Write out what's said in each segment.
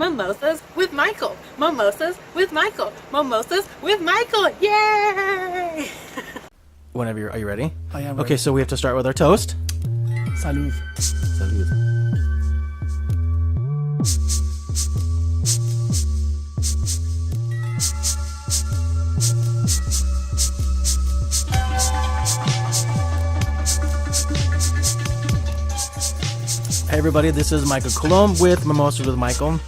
Mimosas with Michael. Mimosas with Michael. Mimosas with Michael. Yay! Whenever are you ready? I am Okay, ready. so we have to start with our toast. Salud. Salud. Hey everybody, this is Michael Colomb with Mimosas with Michael. And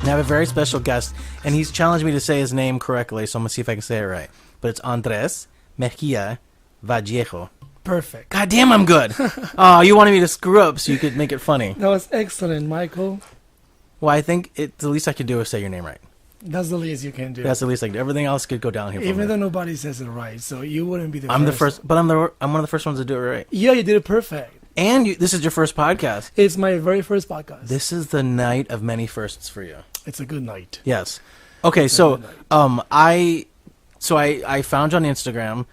I have a very special guest, and he's challenged me to say his name correctly, so I'm going to see if I can say it right. But it's Andrés Mejia Vallejo. Perfect. God damn, I'm good. Oh, you wanted me to screw up so you could make it funny. That was excellent, Michael. Well, I think the least I could do is say your name right. That's the least you can do. That's the least I can do. Everything else could go downhill from Even there. though nobody says it right, so you wouldn't be the I'm first. the first, but I'm one of the first ones to do it right. Yeah, you did it perfect. And this is your first podcast. It's my very first podcast. This is the night of many firsts for you. It's a good night. Yes. Okay, so I found you on Instagram,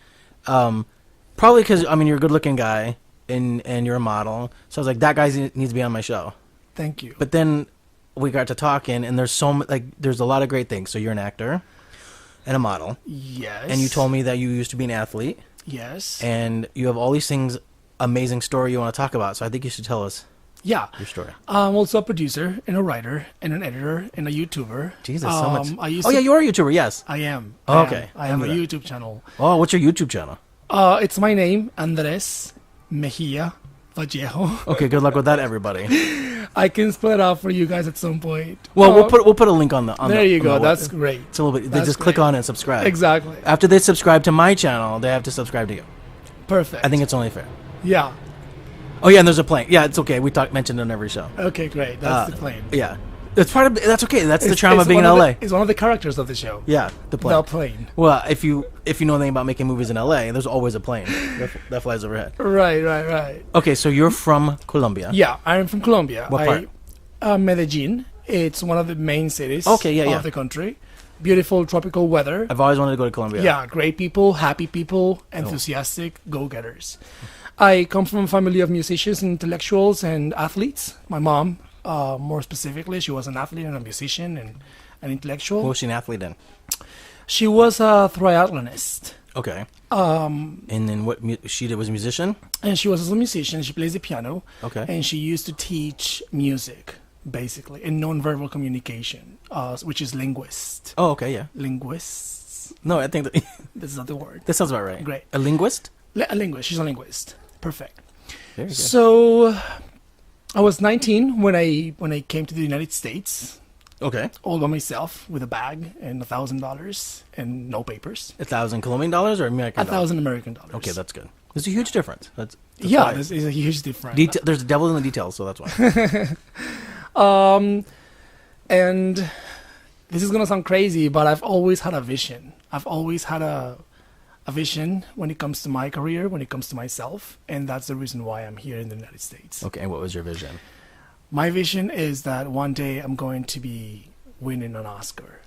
probably because you're a good-looking guy and you're a model. So I was like, that guy needs to be on my show. Thank you. But then we got to talking, and there's there's a lot of great things. So you're an actor and a model, Yes. and you told me that you used to be an athlete, Yes. and you have all these things, amazing story you want to talk about. So I think you should tell us Yeah. your story. I'm also a producer and a writer and an editor and a YouTuber. Jesus, so much. Yeah, you are a YouTuber, yes. I am. Oh, I okay. am. I have a I knew YouTube channel. Oh, what's your YouTube channel? It's my name, Andrés Mejia Vallejo. Okay, good luck with that, everybody. I can spell it out for you guys at some point. Well, we'll put a link on the. There you go. That's great. It's a little bit. They That's just click great. on it and subscribe. Exactly. After they subscribe to my channel, they have to subscribe to you. Perfect. I think it's only fair. Yeah. Oh yeah, and there's a plane. Yeah, it's okay. We mentioned it on every show. Okay, great. That's the plane. Yeah, that's that's okay. That's the It's- charm it's of being in one LA. It's one of the characters of the show. Yeah, the plane. The plane. Well, if you know anything about making movies in LA, there's always a plane that flies overhead. Right. Okay, so you're from Colombia. Yeah, I'm from Colombia. What part? Medellin. It's one of the main cities Okay, yeah, of yeah. the country. Beautiful tropical weather. I've always wanted to go to Colombia. Yeah, great people, happy people, enthusiastic go-getters. I come from a family of musicians, intellectuals, and athletes. My mom, more specifically, she was an athlete and a musician and an intellectual. What was she an athlete in? She was a triathlonist. Okay. And then what she did was a musician? And she was also a musician. She plays the piano. Okay. And she used to teach music, basically, and nonverbal communication, which is linguist. Oh, okay, yeah. Linguists. No, I think that This is not the word. sounds about right. Great. A linguist? A linguist. She's a linguist. Perfect. Very good. So, I was 19 when I came to the United States, Okay. all by myself with a bag and $1,000 and no papers. 1,000 Colombian dollars or American dollars? $1,000 American dollars. Okay, that's good. There's a huge difference. That's yeah. why. There's a huge difference. There's a devil in the details, so that's why. And this is gonna sound crazy, but I've always had a vision. I've always had a vision when it comes to my career, when it comes to myself, and that's the reason why I'm here in the United States. Okay, and what was your vision? My vision is that one day I'm going to be winning an Oscar.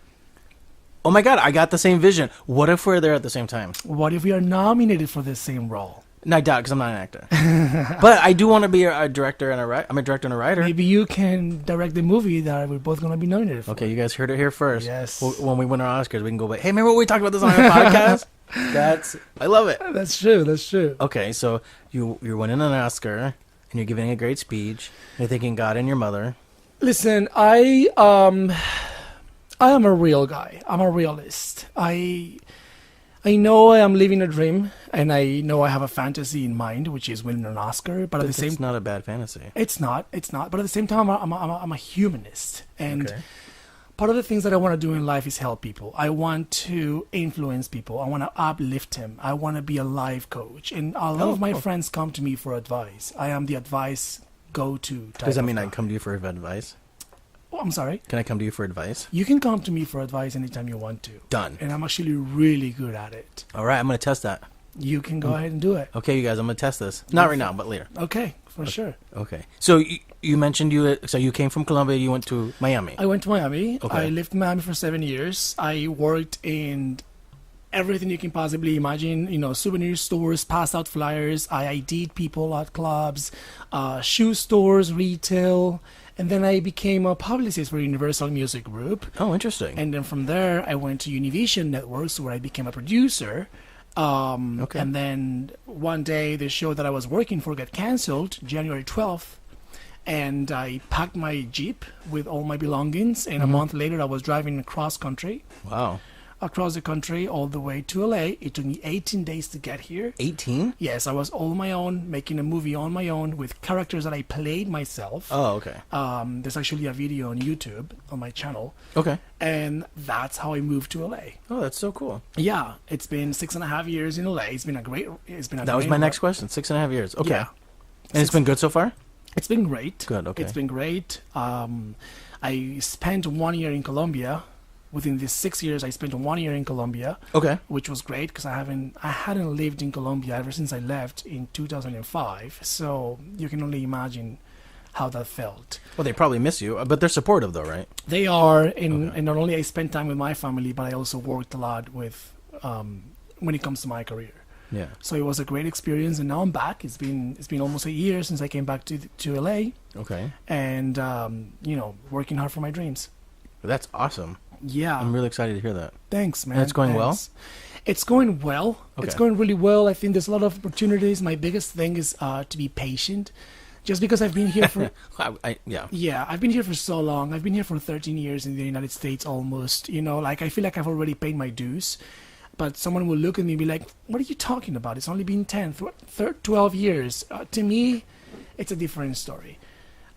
Oh my God, I got the same vision. What if we're there at the same time? What if we are nominated for the same role? No, I doubt, because I'm not an actor. But I do want to be a director and a writer. I'm a director and a writer. Maybe you can direct the movie that we're both going to be nominated for. Okay, you guys heard it here first. Yes. When we win our Oscars, we can go back. Hey, remember what we talked about this on our podcast? I love it. That's true. That's true. Okay, so you're winning an Oscar, and you're giving a great speech. You're thanking God and your mother. Listen, I am a real guy. I'm a realist. I know I am living a dream, and I know I have a fantasy in mind, which is winning an Oscar. But at the same, It's not a bad fantasy. it's not. But at the same time, I'm a humanist, and Okay. part of the things that I want to do in life is help people. I want to influence people. I want to uplift them. I want to be a life coach, and a lot of my friends come to me for advice. I am the advice go-to type. Does that of mean I guy. can come to you for advice? Oh, I'm sorry. Can I come to you for advice? You can come to me for advice anytime you want to. Done. And I'm actually really good at it. All right, I'm going to test that. You can go ahead and do it. Okay, you guys, I'm going to test this. Not right now, but later. Okay, for sure. Okay. So you mentioned you came from Colombia, you went to Miami. I went to Miami. Okay. I lived in Miami for 7 years. I worked in everything you can possibly imagine, souvenir stores, passed out flyers. I ID'd people at clubs, shoe stores, retail, And then I became a publicist for Universal Music Group. Oh, interesting. And then from there, I went to Univision Networks, where I became a producer. Okay. And then one day, the show that I was working for got canceled, January 12th. And I packed my Jeep with all my belongings. And a month later, I was driving across country. Wow. Across the country, all the way to LA. It took me 18 days to get here. 18? Yes, I was all on my own, making a movie on my own with characters that I played myself. Oh, okay. There's actually a video on YouTube on my channel. Okay. And that's how I moved to LA. Oh, that's so cool. Yeah, it's been 6.5 years in LA. It's been a great. That was my next question. 6.5 years. Okay. Yeah. And it's been good so far? It's been great. Good, okay. It's been great. I spent 1 year in Colombia. Within these 6 years, I spent 1 year in Colombia. Okay. Which was great because I hadn't lived in Colombia ever since I left in 2005. So you can only imagine how that felt. Well, they probably miss you, but they're supportive, though, right? They are, and not only I spent time with my family, but I also worked a lot with when it comes to my career. Yeah. So it was a great experience, and now I'm back. It's been almost a year since I came back to LA. Okay. And working hard for my dreams. That's awesome. Yeah. I'm really excited to hear that. Thanks, man. And it's going well? It's going well. Okay. It's going really well. I think there's a lot of opportunities. My biggest thing is to be patient. Just because I've been here for... yeah. Yeah, I've been here for so long. I've been here for 13 years in the United States almost. I feel like I've already paid my dues. But someone will look at me and be like, what are you talking about? It's only been 12 years. To me, it's a different story.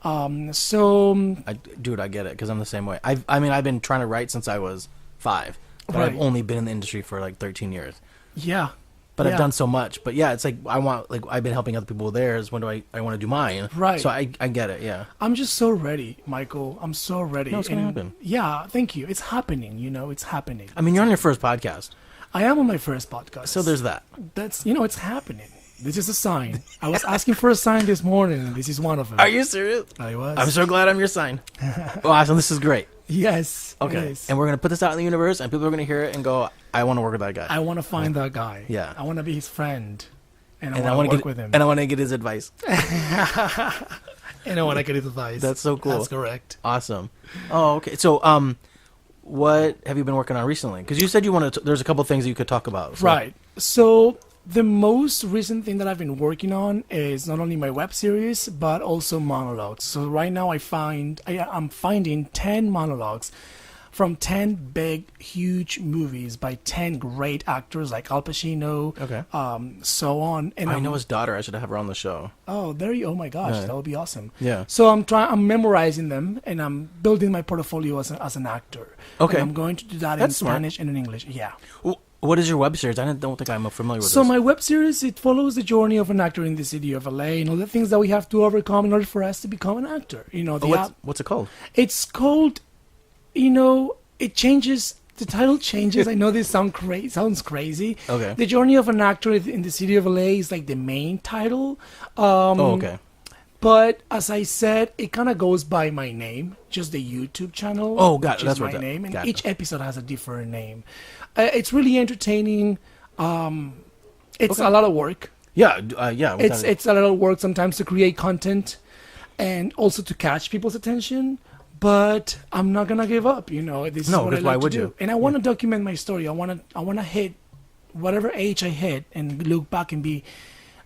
Dude, I get it, because I'm the same way. I've been trying to write since I was 5, but Right. I've only been in the industry for like 13 years. Yeah. But Yeah. I've done so much. But yeah, it's like I've been helping other people with theirs. When do I want to do mine? Right. So I get it. Yeah. I'm just so ready, Michael. I'm so ready. No, it's gonna happen. Yeah, thank you. It's happening. It's happening. I mean, you're on your first podcast, I am on my first podcast. so there's that. That's it's happening. This is a sign. I was asking for a sign this morning, and this is one of them. Are you serious? I was. I'm so glad I'm your sign. Awesome. This is great. Yes. Okay. Yes. And we're gonna put this out in the universe, and people are gonna hear it and go, "I want to work with that guy." I want to find that guy. Yeah. I want to be his friend, and I and I want want to to work with him. And I want to get his advice. And I want to get his advice. That's so cool. That's correct. Awesome. Oh, okay. So, what have you been working on recently? Because you said you wanted. There's a couple things that you could talk about. So. Right. So the most recent thing that I've been working on is not only my web series but also monologues. So right now I'm finding 10 monologues from 10 big, huge movies by 10 great actors like Al Pacino. Okay. So on. And I know his daughter. I should have her on the show. Oh, there you. Oh my gosh, Yeah. that would be awesome. Yeah. So I'm memorizing them, and I'm building my portfolio as an actor. Okay. And I'm going to do that in That's smart. Spanish and in English. Yeah. What is your web series? I don't think I'm familiar with So this. my web series, it follows the journey of an actor in the city of LA and all the things that we have to overcome in order for us to become an actor. What's it called? It's called, it changes. The title changes. I know this sounds crazy. Okay. The journey of an actor in the city of LA is like the main title. Okay. But as I said, it kind of goes by my name, just the YouTube channel. Oh, got it. Which That's is what my that- name, and got it. each episode has a different name. It's really entertaining. It's a lot of work. Yeah. Yeah. It's a lot of work sometimes to create content, and also to catch people's attention. But I'm not gonna give up. This is No, what I because like why to would do. you? And I want to document my story. I want to hit whatever age I hit and look back and be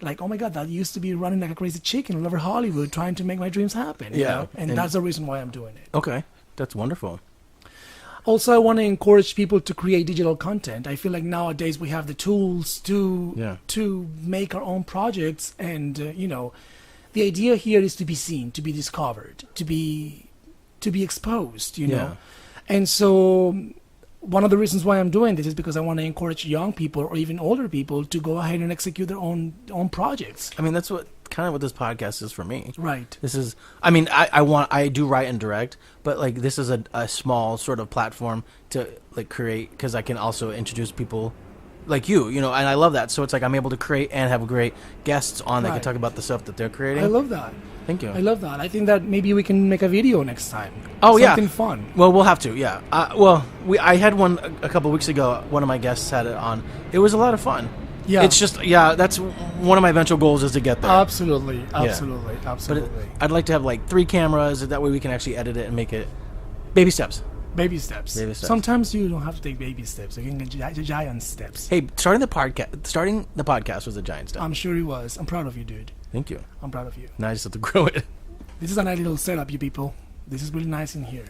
like, oh my God, that used to be running like a crazy chicken all over Hollywood trying to make my dreams happen. Yeah. And that's the reason why I'm doing it. Okay. That's wonderful. Also, I want to encourage people to create digital content. I feel like nowadays we have the tools to make our own projects, and the idea here is to be seen, to be discovered, to be exposed. Yeah. And so one of the reasons why I'm doing this is because I want to encourage young people or even older people to go ahead and execute their own projects. I mean, that's what this podcast is for me. Right. This is, I do write and direct, but like this is a small sort of platform to like create, because I can also introduce people like you, and I love that. So it's like I'm able to create and have great guests on that can Right. talk about the stuff that they're creating. I love that. Thank you. I love that. I think that maybe we can make a video next time. Oh, yeah. Something fun. Well, we'll have to, yeah. I had one a couple weeks ago. One of my guests had it on. It was a lot of fun. Yeah. It's just, that's one of my eventual goals is to get there. Absolutely. But I'd like to have like 3 cameras. That way we can actually edit it and make it baby steps. Baby steps. Sometimes you don't have to take baby steps. You can get giant steps. Hey, starting the podcast was a giant step. I'm sure it was. I'm proud of you, dude. Thank you. I'm proud of you. Now I just have to grow it. This is a nice little setup, you people. This is really nice in here.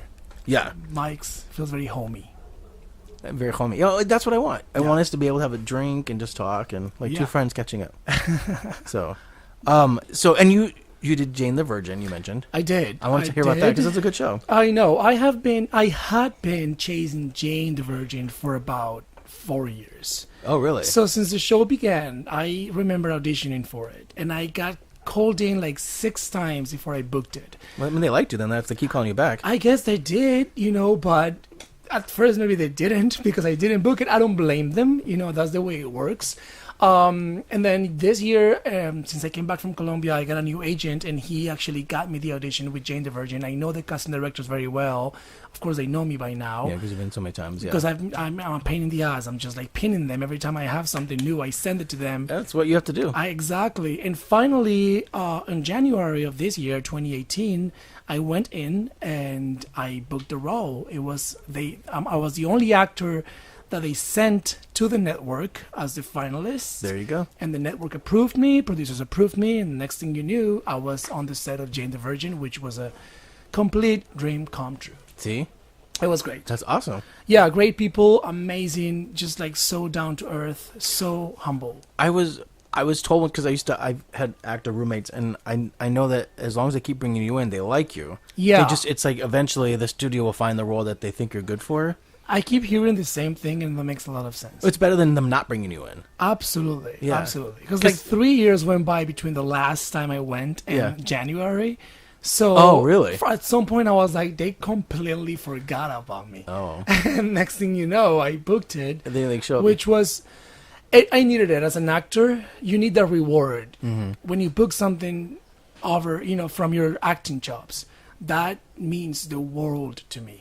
Yeah. Mike's feels very homey. Very homey. That's what I want. I want us to be able to have a drink and just talk and like 2 friends catching up. So and you did Jane the Virgin, you mentioned. I did. I wanted to hear about that because it's a good show. I know. I had been chasing Jane the Virgin for about 4 years. Oh, really? So since the show began, I remember auditioning for it, and I got called in like 6 times before I booked it. Well, I mean, they liked you then. They have to keep calling you back. I guess they did, but at first maybe they didn't because I didn't book it. I don't blame them. That's the way it works. And then this year, since I came back from Colombia, I got a new agent, and he actually got me the audition with Jane the Virgin. I know the casting directors very well. Of course, they know me by now. Yeah, because you've been so many times. Yeah. Because I'm a pain in the ass. I'm just like pinning them every time I have something new. I send it to them. That's what you have to do. Exactly. And finally, in January of this year, 2018, I went in and I booked the role. I was the only actor that they sent to the network as the finalist. There you go. And the network approved me, producers approved me, and the next thing you knew, I was on the set of Jane the Virgin, which was a complete dream come true. See? It was great. That's awesome. Yeah, great people, amazing, just like so down to earth, so humble. I was told, because I've had actor roommates, and I know that as long as they keep bringing you in, they like you. Yeah. It's like eventually the studio will find the role that they think you're good for. I keep hearing the same thing, and that makes a lot of sense. It's better than them not bringing you in. Absolutely. Yeah. Absolutely. Because like 3 years went by between the last time I went and January. So oh, really? At some point, I was like, they completely forgot about me. Oh. And next thing you know, I booked it. And they show up. Which was... I needed it. As an actor, you need that reward. Mm-hmm. When you book something over, from your acting jobs, that means the world to me.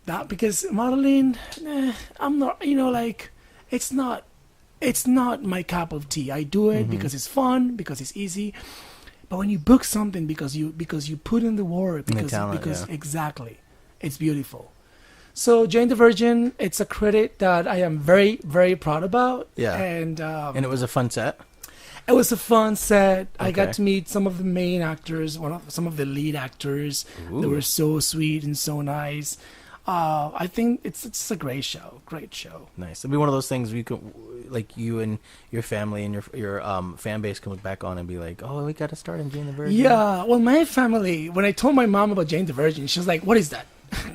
That because modeling, I'm not, it's not my cup of tea. I do it because it's fun, because it's easy. But when you book something because you put in the work, because exactly, it's beautiful. So Jane the Virgin, it's a credit that I am very, very proud about. Yeah. And it was a fun set. It was a fun set. Okay. I got to meet some of the main actors, some of the lead actors. Ooh. They were so sweet and so nice. I think it's a great show. Great show. Nice. It'll be one of those things where you can, like, you and your family and your fan base can look back on and be like, oh, we got to start in Jane the Virgin. Yeah. Well, my family, when I told my mom about Jane the Virgin, she was like, what is that?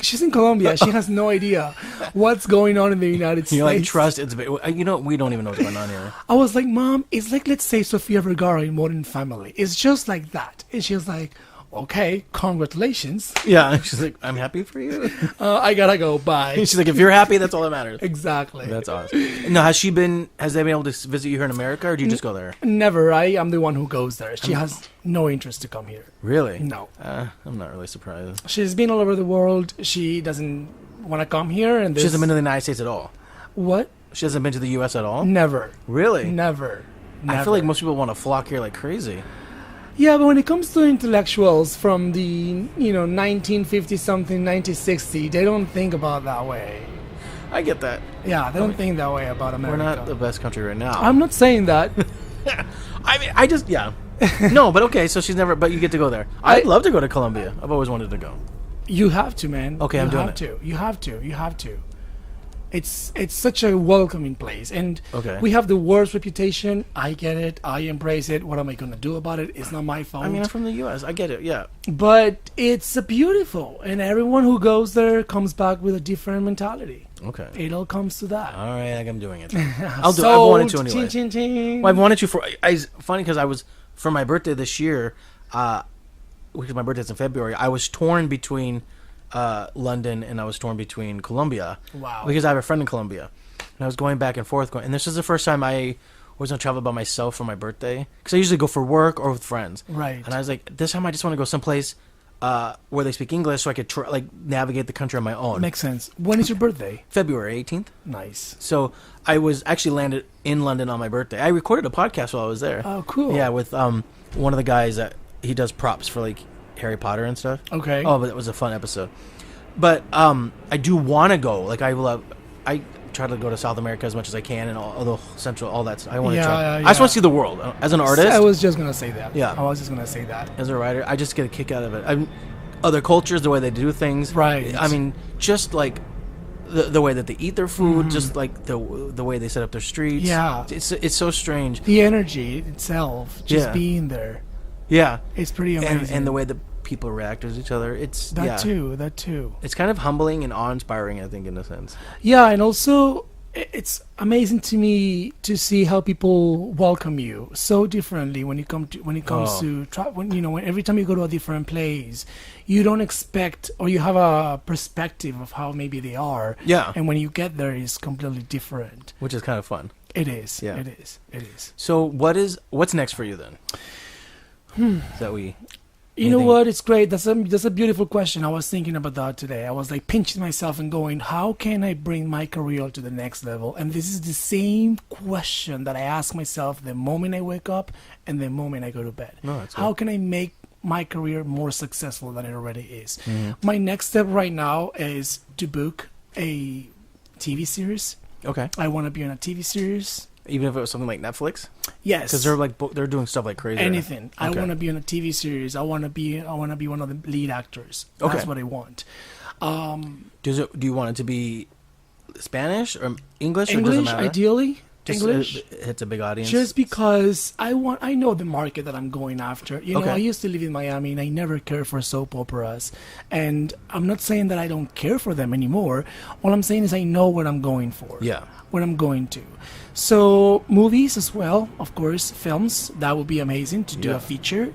She's in Colombia. She has no idea what's going on in the United States. You're like, trust, it's we don't even know what's going on here. I was like, Mom, it's like, let's say Sofia Vergara in Modern Family. It's just like that. And she was like, okay, congratulations. Yeah, she's like, I'm happy for you. I gotta go, bye. She's like, if you're happy, that's all that matters. Exactly. That's awesome. Now, has they been able to visit you here in America, or do you just go there? Never. I am the one who goes there. She has no interest to come here. Really? No. I'm not really surprised. She's been all over the world. She doesn't want to come here. And she hasn't been to the United States at all? What? She hasn't been to the U.S. at all? Never. Really? Never. I feel like most people want to flock here like crazy. Yeah, but when it comes to intellectuals from the, 1950-something, 1960, they don't think about that way. I get that. Yeah, they don't think that way about America. We're not the best country right now. I'm not saying that. I mean, I just, yeah. No, but okay, so she's never, but you get to go there. I'd love to go to Colombia. I've always wanted to go. You have to, man. Okay, I'm doing it. You have to. It's such a welcoming place, and okay. We have the worst reputation. I get it. I embrace it. What am I gonna do about it? It's not my fault. I mean, I'm from the U.S. I get it. Yeah. But it's beautiful, and everyone who goes there comes back with a different mentality. Okay. It all comes to that. All right, I'm doing it. I'll do it. I've wanted to anyway. Ching, ching, ching. Well, I've wanted to funny because I was, for my birthday this year, because my birthday's in February, I was torn between London and I was torn between Colombia. Wow. Because I have a friend in Colombia. And I was going back and forth. And this is the first time I was going to travel by myself for my birthday. Because I usually go for work or with friends. Right. And I was like, this time I just want to go someplace where they speak English, so I could navigate the country on my own. Makes sense. When is your birthday? February 18th. Nice. So I was actually landed in London on my birthday. I recorded a podcast while I was there. Oh, cool. Yeah, with one of the guys that he does props for like Harry Potter and stuff. Okay. Oh, but it was a fun episode. But I do want to go. Like I try to go to South America as much as I can, and all the Central, all that stuff. I want to try. Yeah. I just want to see the world as an artist. I was just gonna say that. Yeah. I was just gonna say that. As a writer, I just get a kick out of it. Other cultures, the way they do things. Right. I mean, just like the way that they eat their food, just like the way they set up their streets. Yeah. It's so strange. The energy itself, just being there. Yeah. It's pretty amazing. And the way that people react to each other. It's that too. It's kind of humbling and awe-inspiring, I think, in a sense. Yeah, and also it's amazing to me to see how people welcome you so differently when it comes to when every time you go to a different place, you don't expect, or you have a perspective of how maybe they are. Yeah. And when you get there, it's completely different. Which is kind of fun. It is. Yeah. It is. So what's next for you then? You know what? It's great. That's a beautiful question. I was thinking about that today. I was like pinching myself and going, how can I bring my career to the next level? And this is the same question that I ask myself the moment I wake up and the moment I go to bed. No, that's How good. can I make my career more successful than it already is? Mm-hmm. My next step right now is to book a TV series. Okay. I want to be on a TV series. Even if it was something like Netflix? Yes. Because they're doing stuff like crazy. Anything. Okay. I want to be on a TV series. I want to be one of the lead actors. Okay. That's what I want. Do you want it to be Spanish or English? Or English, doesn't matter? ideally. Just, English. It hits a big audience. Just because I know the market that I'm going after. You know, Okay. I used to live in Miami and I never cared for soap operas. And I'm not saying that I don't care for them anymore. All I'm saying is I know what I'm going for. Yeah. What I'm going to. So movies as well, of course, films. That would be amazing to do Yeah. a feature.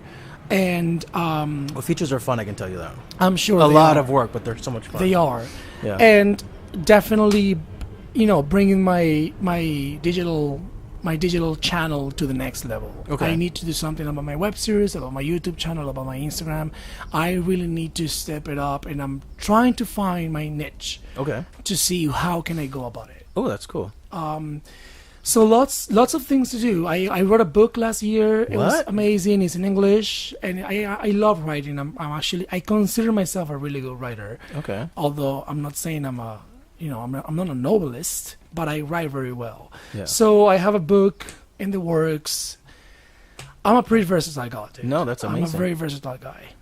And Well, features are fun, I can tell you that. I'm sure A they lot are. of work, but they're so much fun. They are. Yeah. And definitely, bringing my digital channel to the next level. Okay. I need to do something about my web series, about my YouTube channel, about my Instagram. I really need to step it up, and I'm trying to find my niche Okay. to see how can I go about it. Oh, that's cool. So lots of things to do. I wrote a book last year. It was What? amazing. It's in English, and I love writing. I consider myself a really good writer. Okay. Although I'm not saying I'm not a novelist, but I write very well. Yeah. So I have a book in the works. I'm a pretty versatile guy. Dude. No, that's amazing. I'm a very versatile guy.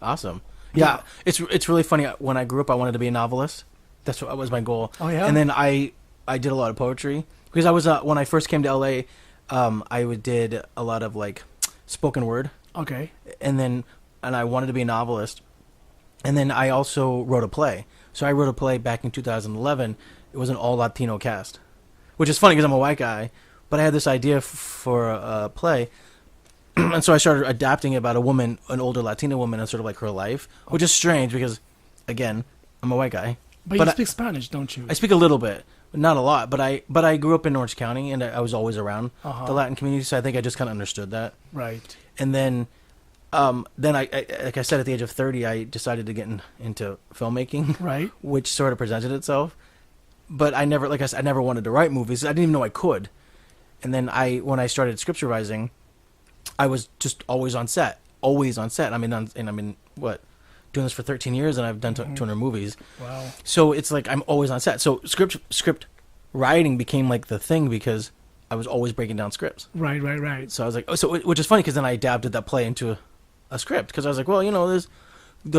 Awesome. Yeah, it's really funny. When I grew up, I wanted to be a novelist. That's what was my goal. Oh, yeah? And then I did a lot of poetry because I was when I first came to LA, did a lot of like spoken word, Okay. and I wanted to be a novelist, and then I also wrote a play. So I wrote a play back in 2011. It was an all Latino cast, which is funny because I'm a white guy, but I had this idea for a play. And so I started adapting it about a woman, an older Latina woman, and sort of like her life, which is strange because, again, I'm a white guy. But you speak Spanish, don't you? I speak a little bit, but not a lot. But I grew up in Orange County, and I was always around the Latin community, so I think I just kind of understood that. Right. And then I like I said, at the age of 30, I decided to get into filmmaking, Right. which sort of presented itself. But I never, like I said, I never wanted to write movies. I didn't even know I could. And then when I started script supervising, I was just always on set. I mean, doing this for 13 years, and I've done 200 movies. Wow. So it's like I'm always on set. So script writing became like the thing because I was always breaking down scripts. Right. So I was like, which is funny because then I adapted that play into a script because I was like, well, there's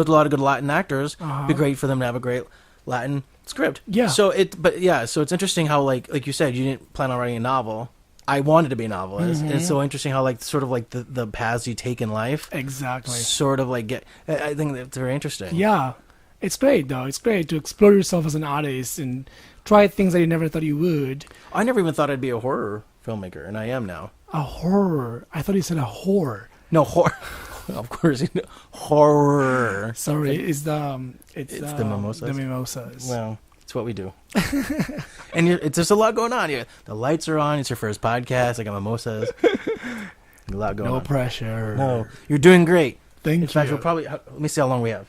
a lot of good Latin actors. It'd be great for them to have a great Latin script. Yeah. So it's interesting how like you said, you didn't plan on writing a novel. I wanted to be a novelist. And it's so interesting how like sort of like the paths you take in life Exactly. sort of like I think that's very interesting. Yeah. It's great, though. It's great to explore yourself as an artist and try things that you never thought you would. I never even thought I'd be a horror filmmaker, and I am now. A horror. I thought you said a whore. No, horror. Of course, horror. Sorry, it's the mimosas. The mimosas. Well, it's what we do. And it's just a lot going on here. The lights are on. It's your first podcast. I got mimosas. A lot going on. No pressure. No, you're doing great. Thank In fact, you. we'll probably... Let me see how long we have.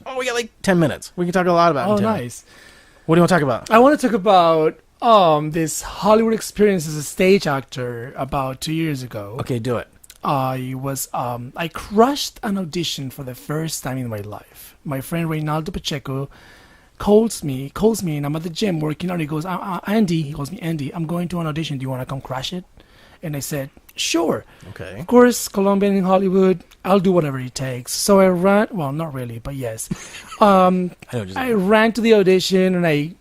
Oh, we got like 10 minutes. We can talk a lot about it. Oh, in 10 minutes. nice. What do you want to talk about? I want to talk about this Hollywood experience as a stage actor about 2 years ago. Okay, do it. I crushed an audition for the first time in my life. My friend Reynaldo Pacheco calls me, and I'm at the gym working out. He goes, Andy, he calls me Andy, I'm going to an audition. Do you want to come crash it? And I said, sure. Okay. Of course, Colombian in Hollywood, I'll do whatever it takes. So I ran, well, not really, but yes. I ran to the audition and I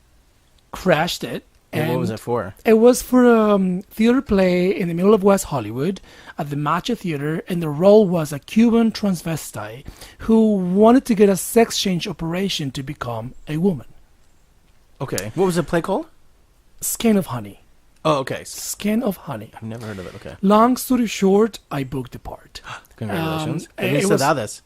crashed it. And what was it for? It was for a theater play in the middle of West Hollywood at the Matcha Theater, and the role was a Cuban transvestite who wanted to get a sex change operation to become a woman. Okay. What was the play called? Skin of Honey. Oh, okay. Skin of Honey. I've never heard of it. Okay. Long story short, I booked the part. Congratulations. Felicidades.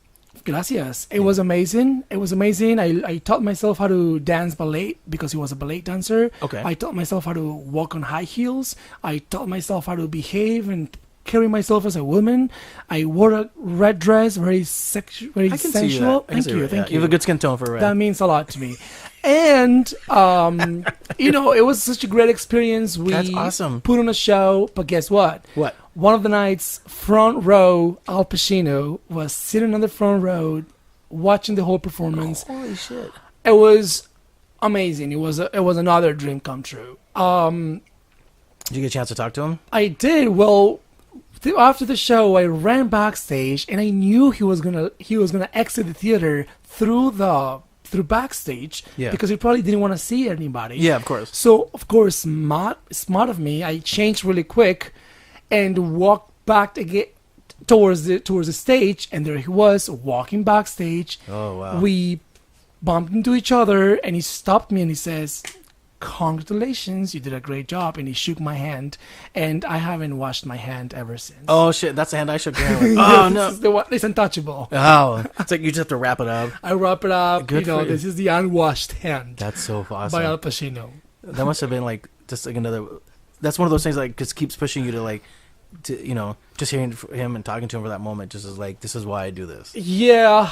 Gracias. It was amazing. It was amazing. I taught myself how to dance ballet because he was a ballet dancer. Okay. I taught myself how to walk on high heels. I taught myself how to behave and carry myself as a woman. I wore a red dress, very very I can sensual. see that. Thank you. Thank you. You have a good skin tone for red. That means a lot to me. And, it was such a great experience. We That's awesome. put on a show, but guess what? What? One of the nights, front row, Al Pacino was sitting on the front row watching the whole performance. Holy shit. It was amazing. It was another dream come true. Did you get a chance to talk to him? I did. Well, after the show, I ran backstage and I knew he was gonna exit the theater through backstage because he probably didn't want to see anybody. Yeah, of course. So, of course, smart of me, I changed really quick and walked back again towards the stage, and there he was walking backstage. Oh, wow. We bumped into each other, and he stopped me and he says, "Congratulations, you did a great job," and he shook my hand, and I haven't washed my hand ever since. Oh shit, that's the hand I shook your hand with. Oh no, This is the one. It's untouchable. Oh, it's like you just have to wrap it up. I wrap it up. Good for you. This is the unwashed hand That's so awesome. by Al Pacino. That must have been like just like another. That's one of those things like just keeps pushing you to just hearing him and talking to him for that moment just is like, this is why I do this. Yeah.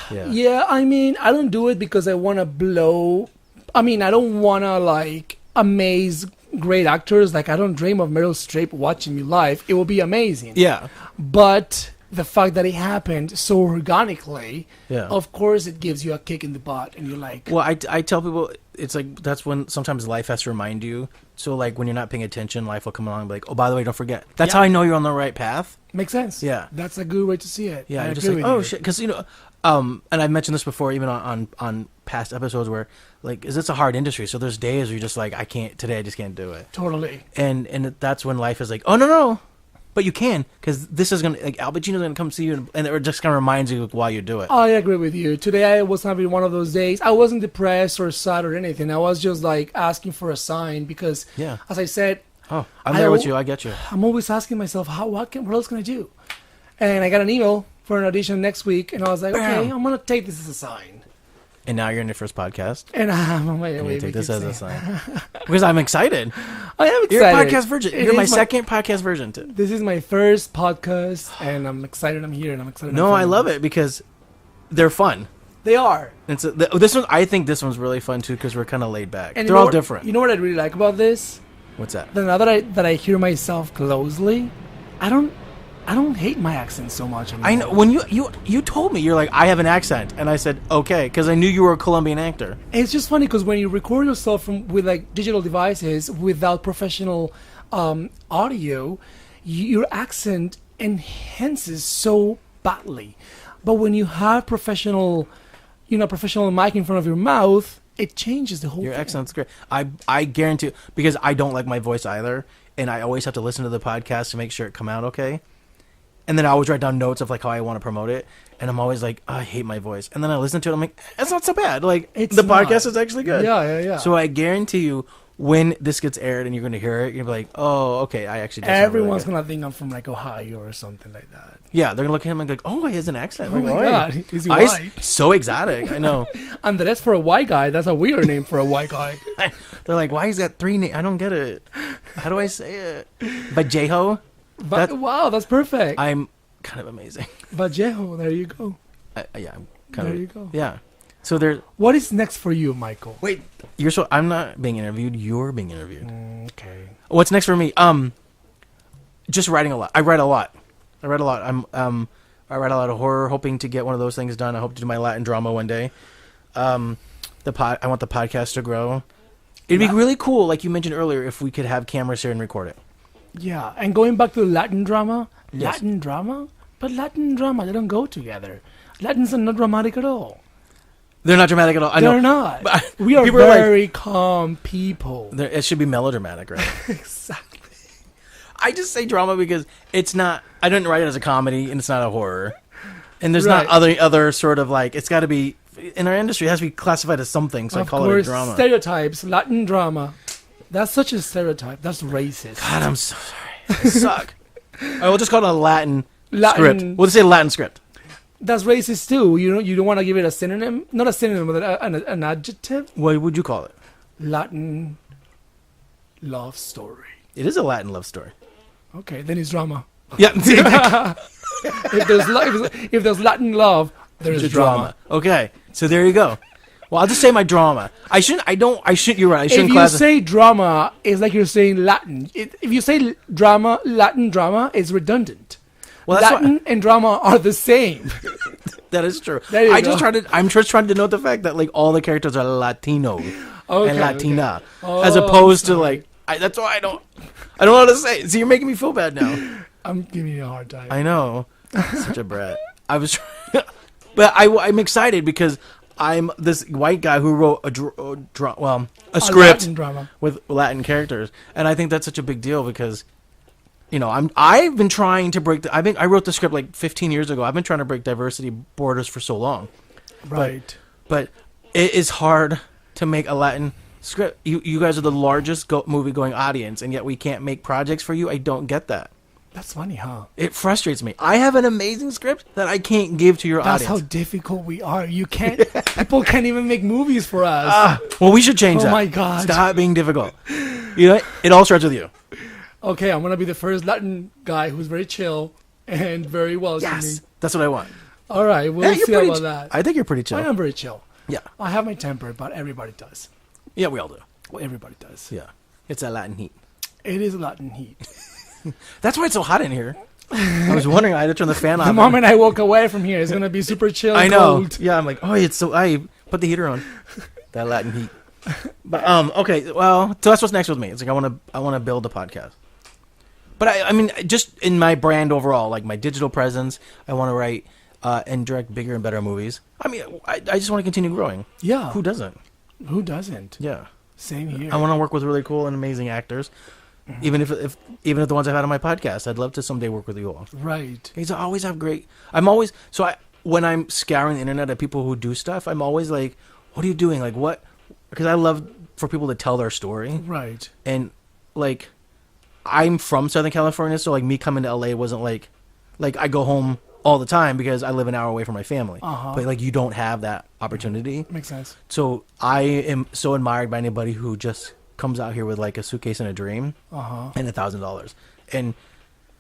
I mean, I don't do it because I want to blow. I mean, I don't want to amaze great actors. Like, I don't dream of Meryl Streep watching me live. It will be amazing. Yeah. But the fact that it happened so organically, Yeah. of course it gives you a kick in the butt, and you're like, Well, I tell people it's like that's when sometimes life has to remind you. So like when you're not paying attention, life will come along and be like, oh, by the way, don't forget. That's Yeah. how I know you're on the right path. makes sense. Yeah. That's a good way to see it. Yeah, I you're just agree like, with oh you. shit, because and I've mentioned this before, even on past episodes where like, is it's a hard industry, so there's days where you're just like, I just can't do it. Totally. And that's when life is like, oh no, but you can, because this is gonna Al Pacino's gonna come see you, and it just kind of reminds you why you do it. I agree with you. Today I was having one of those days. I wasn't depressed or sad or anything. I was just asking for a sign because, Yeah. as I said, Oh, I'm there with you. I get you. I'm always asking myself, what else can I do? And I got an email for an audition next week, and I was like, okay, I'm gonna take this as a sign. And now you're in your first podcast. And I'm on my I'm way. gonna take this as a sign because I'm excited. I am excited. You're a podcast virgin. It You're my is second podcast virgin too. This is my first podcast, and I'm excited. I'm here, and I'm excited. No, I love it because they're fun. They are. And so this one, I think this one's really fun too because we're kind of laid back. And they're all different. You know what I really like about this? What's that? Now that I hear myself closely, I don't hate my accent so much anymore. I know when you told me, you're like, I have an accent, and I said okay because I knew you were a Colombian actor. It's just funny because when you record yourself with digital devices without professional audio, your accent enhances so badly. But when you have professional mic in front of your mouth, it changes the whole Your thing. accent's great. I guarantee, because I don't like my voice either, and I always have to listen to the podcast to make sure it come out okay. And then I always write down notes of how I want to promote it, and I'm always like, I hate my voice. And then I listen to it, I'm like, it's not so bad. It's the not. podcast is actually good. Yeah. So I guarantee you, when this gets aired and you're going to hear it, you'll be like, oh, okay, I actually. Everyone's gonna think I'm from Ohio or something like that. Yeah, they're gonna look at him and go, oh, he has an accent. Oh my God, is he I- white? So exotic. I know. Andrés for a white guy. That's a weird name for a white guy. They're like, why is that 3 names? I don't get it. How do I say it? Vallejo. But wow, that's perfect. kind of amazing. Vallejo, there you go. Yeah, I'm kind There of. you go. Yeah. So there. What is next for you, Michael? Wait, I'm not being interviewed. You're being interviewed. Okay. What's next for me? Just writing a lot. I write a lot. I write a lot. I write a lot of horror, hoping to get one of those things done. I hope to do my Latin drama one day. I want the podcast to grow. It'd be really cool, like you mentioned earlier, if we could have cameras here and record it. Yeah, and going back to Latin drama, Yes. Latin drama, but Latin drama, they don't go together. Latins are not dramatic at all. They're not dramatic at all. I know. They're not. But We are people are like- very calm people. It should be melodramatic, right? Exactly. I just say drama because it's not. I didn't write it as a comedy, and it's not a horror. And there's Right. not other sort of like. It's got to be in our industry. It has to be classified as something. So I Of call it a course, drama. stereotypes, Latin drama. That's such a stereotype. That's racist. God, I'm so sorry. I suck. All right, we'll just call it a Latin Latin- script. We'll just say Latin script. That's racist too. You don't want to give it a synonym, not a synonym, but an adjective. What would you call it? Latin love story. It is a Latin love story. Okay, then it's drama. Yeah. If there's Latin love, there's drama. Okay, so there you go. Well, I'll just say my drama. I shouldn't. You're right. I If shouldn't you classify. say drama, it's like you're saying Latin. If you say drama, Latin drama, it's redundant. Well, that's Latin and drama are the same. That is true. There you I'm go. just trying to note the fact that like all the characters are Latino Okay, and Latina, okay. as Oh, opposed to sorry. like. That's why I don't know how to say. See, you're making me feel bad now. I'm giving you a hard time. I know. Such a brat. I was, but I'm excited because I'm this white guy who wrote a script Latin drama. with Latin characters, and I think that's such a big deal because, I've been trying to break. I wrote the script like 15 years ago. I've been trying to break diversity borders for so long, Right. but it is hard to make a Latin script. You guys are the largest movie going audience, and yet we can't make projects for you. I don't get that. That's funny, huh? It frustrates me. I have an amazing script that I can't give to your That's how audience. difficult we are. You can't. People can't even make movies for us. Well, we should change that. Oh my God. Stop being difficult. It all starts with you. Okay, I'm gonna be the first Latin guy who's very chill and very welcoming. Yes, that's what I want. All right, we'll you're see pretty about that. I think you're pretty chill. I am very chill. Yeah, I have my temper, but everybody does. yeah, we all do. Well, everybody does. Yeah, it's that Latin heat. It is Latin heat. That's why it's so hot in here. I was wondering. I had to turn the fan on. The moment I walk away from here, it's gonna be super chill. I and know. Cold. Yeah, I'm like, oh, it's so. I put the heater on. That Latin heat. But okay. Well, so that's what's next with me. It's like I want to build a podcast. But I mean, just in my brand overall, like my digital presence, I want to write and direct bigger and better movies. I mean, I just want to continue growing. Yeah. Who doesn't? Who doesn't? Yeah. Same here. I want to work with really cool and amazing actors, even if the ones I've had on my podcast. I'd love to someday work with you all. Right. Because I always have great. When I'm scouring the internet at people who do stuff, I'm always like, "What are you doing? Like what?" Because I love for people to tell their story. Right. And like, I'm from Southern California, so like me coming to LA wasn't like I go home all the time because I live an hour away from my family. Uh-huh. But like you don't have that opportunity. Makes sense. So I am so admired by anybody who just comes out here with like a suitcase and a dream Uh-huh. and $1,000. And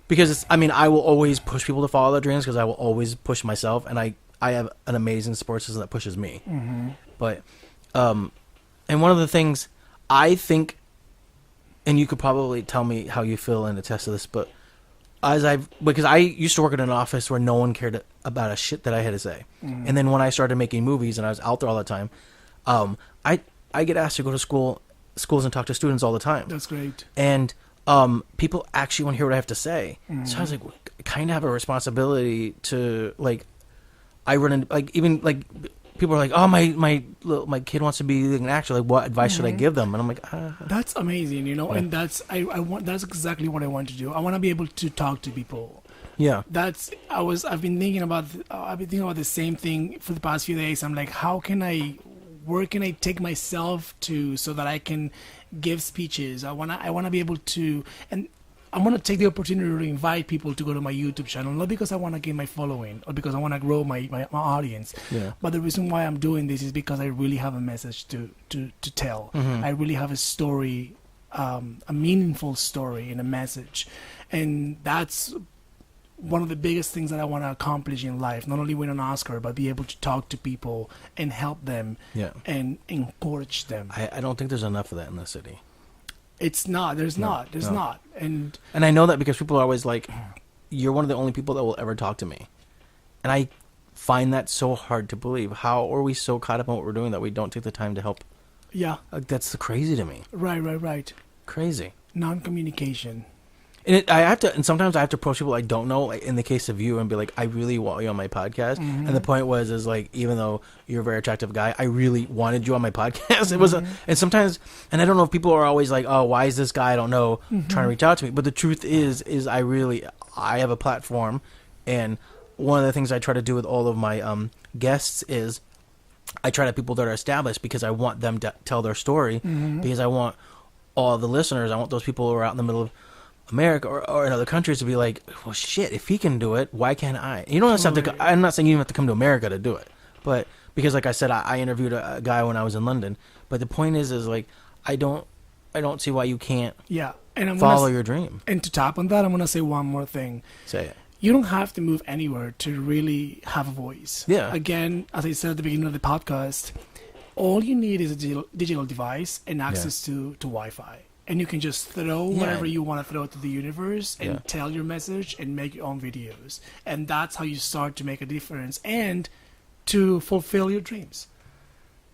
because I will always push people to follow their dreams because I will always push myself, and I have an amazing support system that pushes me. Mm-hmm. But and one of the things I think, and you could probably tell me how you feel and attest to this, but because I used to work in an office where no one cared about a shit that I had to say. Mm-hmm. And then when I started making movies and I was out there all the time, I get asked to go to schools and talk to students all the time. That's great. And people actually want to hear what I have to say. Mm-hmm. So I was like, I kind of have a responsibility to like, I run in like even like people are like, oh my kid wants to be an actor. Like, what advice should I give them? And I'm like, That's amazing, Yeah. and that's I want. That's exactly what I want to do. I want to be able to talk to people. yeah, I've been thinking about the same thing for the past few days. I'm like, where can I take myself to so that I can give speeches? I wanna be able to, and I want to take the opportunity to invite people to go to my YouTube channel, not because I want to gain my following or because I want to grow my audience. Yeah. But the reason why I'm doing this is because I really have a message to tell. Mm-hmm. I really have a story, a meaningful story and a message. And that's one of the biggest things that I want to accomplish in life. Not only win an Oscar, but be able to talk to people and help them and encourage them. I don't think there's enough of that in the city. It's not. There's not. There's not. And I know that because people are always like, you're one of the only people that will ever talk to me. And I find that so hard to believe. How are we so caught up in what we're doing that we don't take the time to help? yeah, That's crazy to me. right. Crazy. Non-communication. And sometimes I have to approach people I don't know, like in the case of you, and be like, I really want you on my podcast. Mm-hmm. And the point is like, even though you're a very attractive guy, I really wanted you on my podcast. It was, and sometimes, and I don't know if people are always like, oh, why is this guy, I don't know, trying to reach out to me. But the truth is I have a platform, and one of the things I try to do with all of my guests is I try to people that are established because I want them to tell their story, because I want all the listeners, I want those people who are out in the middle of America or in other countries to be like, well, shit, if he can do it, why can't I? You don't have to. I'm not saying you have to come to America to do it, but because, like I said, I interviewed a guy when I was in London. But the point is like, I don't see why you can't. Yeah, and I'm follow your dream. And to tap on that, I'm gonna say one more thing. Say it. You don't have to move anywhere to really have a voice. Yeah. Again, as I said at the beginning of the podcast, all you need is a digital device and access to Wi-Fi. And you can just throw whatever you want to throw to the universe and tell your message and make your own videos. And that's how you start to make a difference and to fulfill your dreams.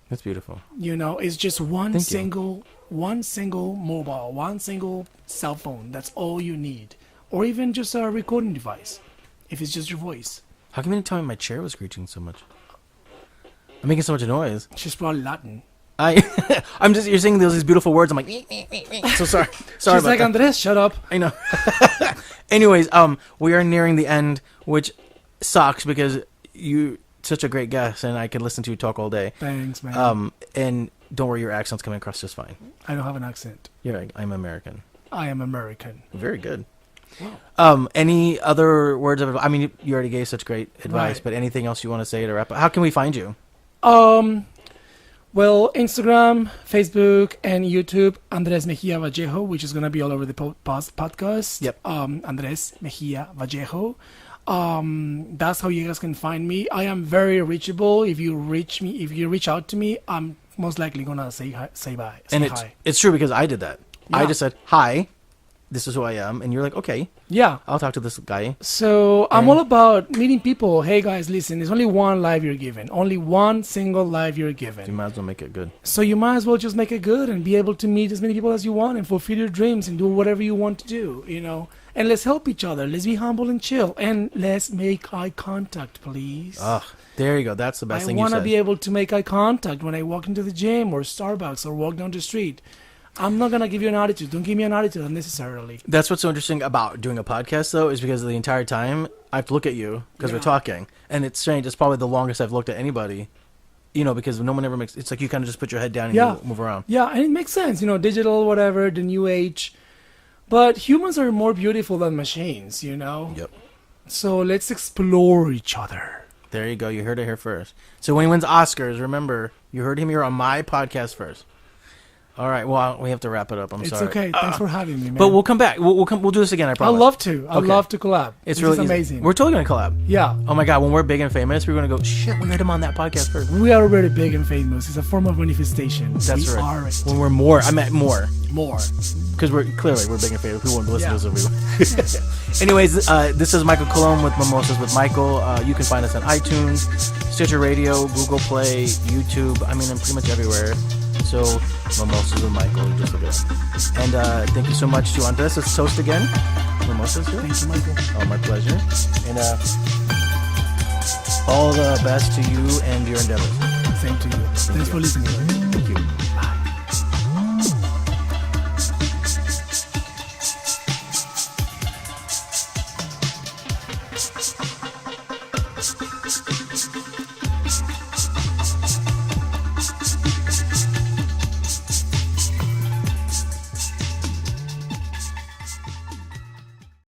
That's beautiful. You know, it's just one single mobile, one single cell phone. That's all you need. Or even just a recording device, if it's just your voice. How come you didn't tell me my chair was screeching so much? I'm making so much noise. She's probably Latin. I'm just, you're saying these beautiful words. I'm like, so sorry. She's like, that. Andrés, shut up. I know. Anyways, we are nearing the end, which sucks because you such a great guest and I could listen to you talk all day. Thanks, man. And don't worry, your accent's coming across just fine. I don't have an accent. You're right. I'm American. I am American. Very good. Wow. Any other words of advice? I mean, you already gave such great advice, Right. but anything else you want to say to wrap up? How can we find you? Well, Instagram, Facebook, and YouTube, Andrés Mejia Vallejo, which is going to be all over the podcast. Yep. Andrés Mejia Vallejo. That's how you guys can find me. I am very reachable. If you reach out to me, I'm most likely going to say bye. Say hi. It's true because I did that. Yeah. I just said, hi, this is who I am. And you're like, okay, Yeah. I'll talk to this guy. So I'm all about meeting people. Hey guys, listen, there's only one life you're given. Only one single life you're You given. might as well make it good. So you might as well just make it good and be able to meet as many people as you want and fulfill your dreams and do whatever you want to do, you know. And let's help each other. Let's be humble and chill. And let's make eye contact, please. There you go. That's the best thing I you want said. to be able to make eye contact when I walk into the gym or Starbucks or walk down the street. I'm not going to give you an attitude. Don't give me an attitude unnecessarily. That's what's so interesting about doing a podcast, though, is because the entire time I have to look at you because we're talking. And it's strange. It's probably the longest I've looked at anybody, you know, because no one ever makes... It's like you kind of just put your head down and you move around. Yeah, and it makes sense. You know, digital, whatever, the new age. But humans are more beautiful than machines, you know? Yep. So let's explore each other. There you go. You heard it here first. So when he wins Oscars, remember, you heard him here on my podcast first. All right. Well, we have to wrap it up. I'm sorry. It's okay. Thanks for having me, man. But we'll come back. We'll do this again, I promise. I'd love to. I'd Okay. love to collab. It's This really is easy. amazing. We're totally going to collab. Yeah. Oh, my God. When we're big and famous, we're going to go, shit, we had him on that podcast first. We are already big and famous. It's a form of manifestation. That's we right. are it. When we're more. I meant more. More. Because we're big and famous. Who won't listen to us if we Anyways, this is Michael Colomb with Mimosas with Michael. You can find us on iTunes, Stitcher Radio, Google Play, YouTube. I mean, I'm pretty much everywhere. So, Mimosas with Michael. You just look it up. And thank you so much to Andres. Let's toast again. Mimosas here. Thank you, Michael. Oh, my pleasure. And all the best to you and your endeavors. Same to you. Thanks for listening. Thank you.